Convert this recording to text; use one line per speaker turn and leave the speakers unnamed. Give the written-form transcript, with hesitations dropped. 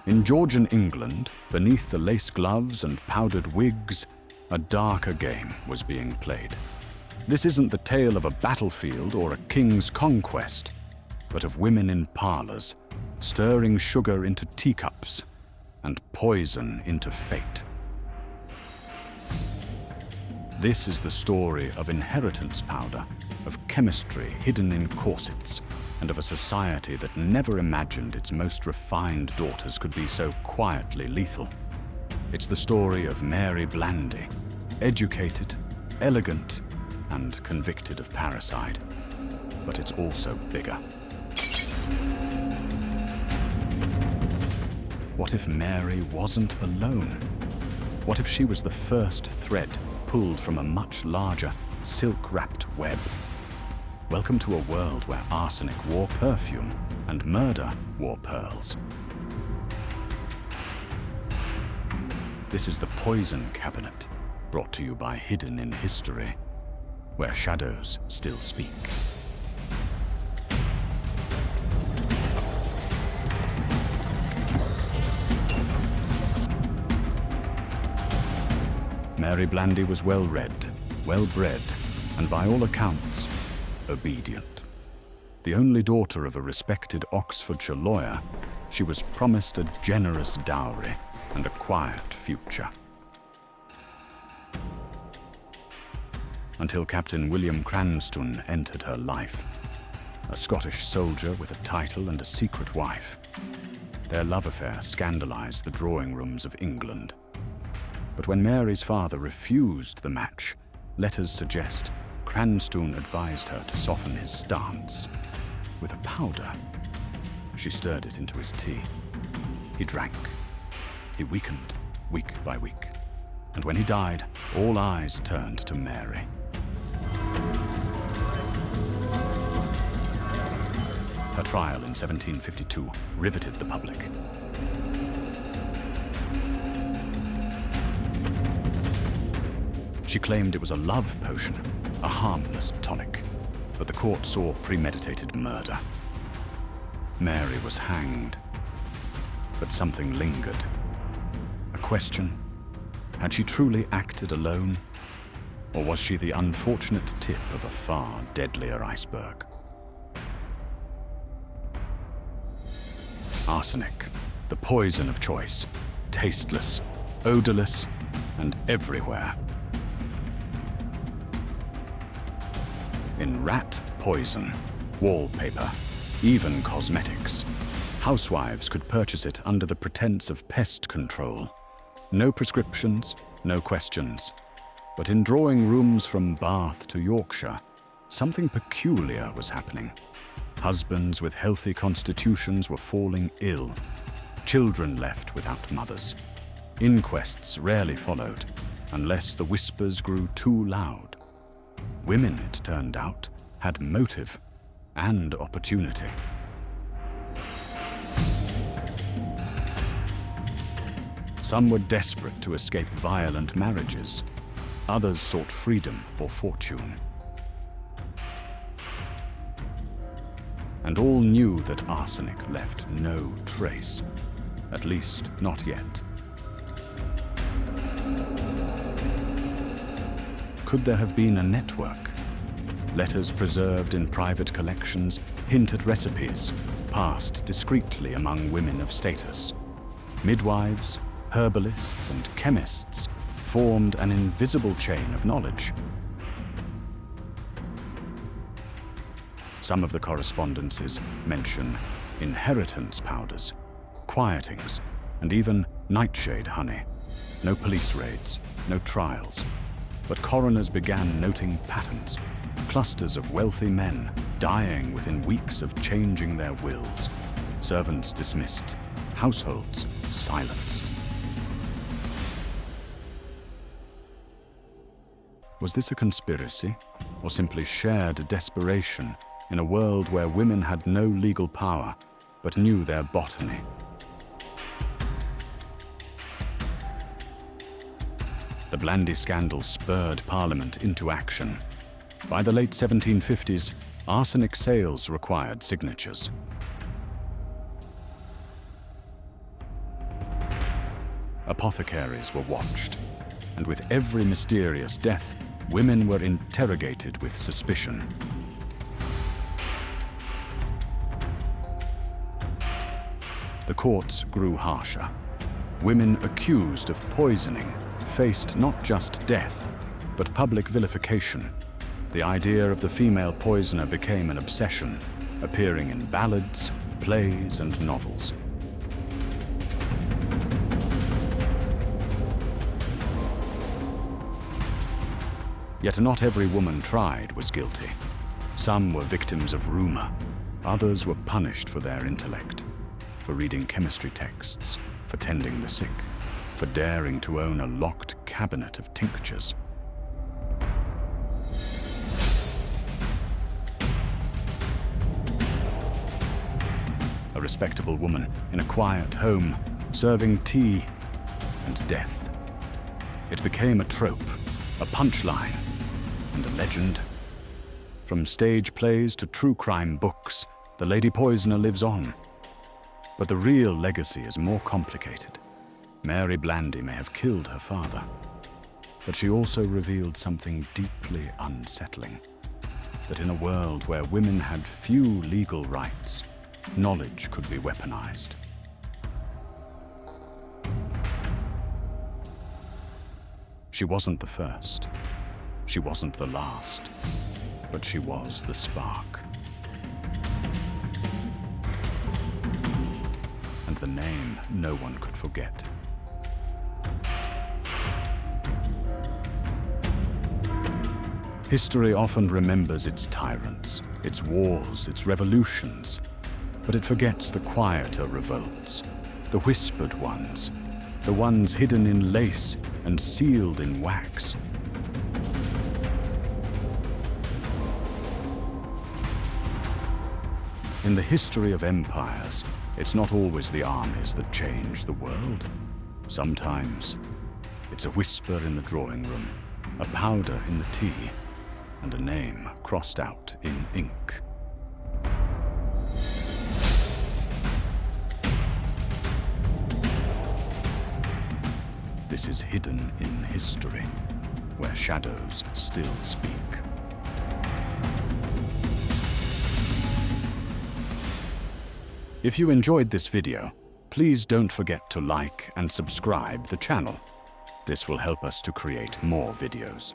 In Georgian England, beneath the lace gloves and powdered wigs, a darker game was being played. This isn't the tale of a battlefield or a king's conquest, but of women in parlors, stirring sugar into teacups and poison into fate. This is the story of inheritance powder, of chemistry hidden in corsets, and of a society that never imagined its most refined daughters could be so quietly lethal. It's the story of Mary Blandy, educated, elegant, and convicted of parricide. But it's also bigger. What if Mary wasn't alone? What if she was the first thread pulled from a much larger, silk-wrapped web? Welcome to a world where arsenic wore perfume and murder wore pearls. This is the Poison Cabinet, brought to you by Hidden in History, where shadows still speak. Mary Blandy was well-read, well-bred, and by all accounts, obedient. The only daughter of a respected Oxfordshire lawyer, she was promised a generous dowry and a quiet future. Until Captain William Cranstoun entered her life, a Scottish soldier with a title and a secret wife. Their love affair scandalized the drawing rooms of England. But when Mary's father refused the match, letters suggest Cranstoun advised her to soften his stance with a powder. She stirred it into his tea. He drank. He weakened week by week. And when he died, all eyes turned to Mary. Her trial in 1752 riveted the public. She claimed it was a love potion, a harmless tonic, but the court saw premeditated murder. Mary was hanged, but something lingered. A question: had she truly acted alone, or was she the unfortunate tip of a far deadlier iceberg? Arsenic, the poison of choice, tasteless, odorless, and everywhere. In rat poison, wallpaper, even cosmetics, housewives could purchase it under the pretense of pest control. No prescriptions, no questions. But in drawing rooms from Bath to Yorkshire, something peculiar was happening. Husbands with healthy constitutions were falling ill. Children left without mothers. Inquests rarely followed, unless the whispers grew too loud. Women, it turned out, had motive and opportunity. Some were desperate to escape violent marriages. Others sought freedom or fortune. And all knew that arsenic left no trace, at least not yet. Could there have been a network? Letters preserved in private collections hint at recipes passed discreetly among women of status. Midwives, herbalists, and chemists formed an invisible chain of knowledge. Some of the correspondences mention inheritance powders, quietings, and even nightshade honey. No police raids, no trials. But coroners began noting patterns. Clusters of wealthy men dying within weeks of changing their wills. Servants dismissed, households silenced. Was this a conspiracy, or simply shared desperation in a world where women had no legal power but knew their botany? The Blandy scandal spurred Parliament into action. By the late 1750s, arsenic sales required signatures. Apothecaries were watched, and with every mysterious death, women were interrogated with suspicion. The courts grew harsher. Women accused of poisoning faced not just death, but public vilification. The idea of the female poisoner became an obsession, appearing in ballads, plays, and novels. Yet not every woman tried was guilty. Some were victims of rumor. Others were punished for their intellect, for reading chemistry texts, for tending the sick, for daring to own a locked cabinet of tinctures. A respectable woman in a quiet home, serving tea and death. It became a trope, a punchline, and a legend. From stage plays to true crime books, the Lady Poisoner lives on. But the real legacy is more complicated. Mary Blandy may have killed her father, but she also revealed something deeply unsettling. That in a world where women had few legal rights, knowledge could be weaponized. She wasn't the first. She wasn't the last. But she was the spark. And the name no one could forget. History often remembers its tyrants, its wars, its revolutions, but it forgets the quieter revolts, the whispered ones, the ones hidden in lace and sealed in wax. In the history of empires, it's not always the armies that change the world. Sometimes it's a whisper in the drawing room, a powder in the tea, and a name crossed out in ink. This is Hidden in History, where shadows still speak. If you enjoyed this video, please don't forget to like and subscribe the channel. This will help us to create more videos.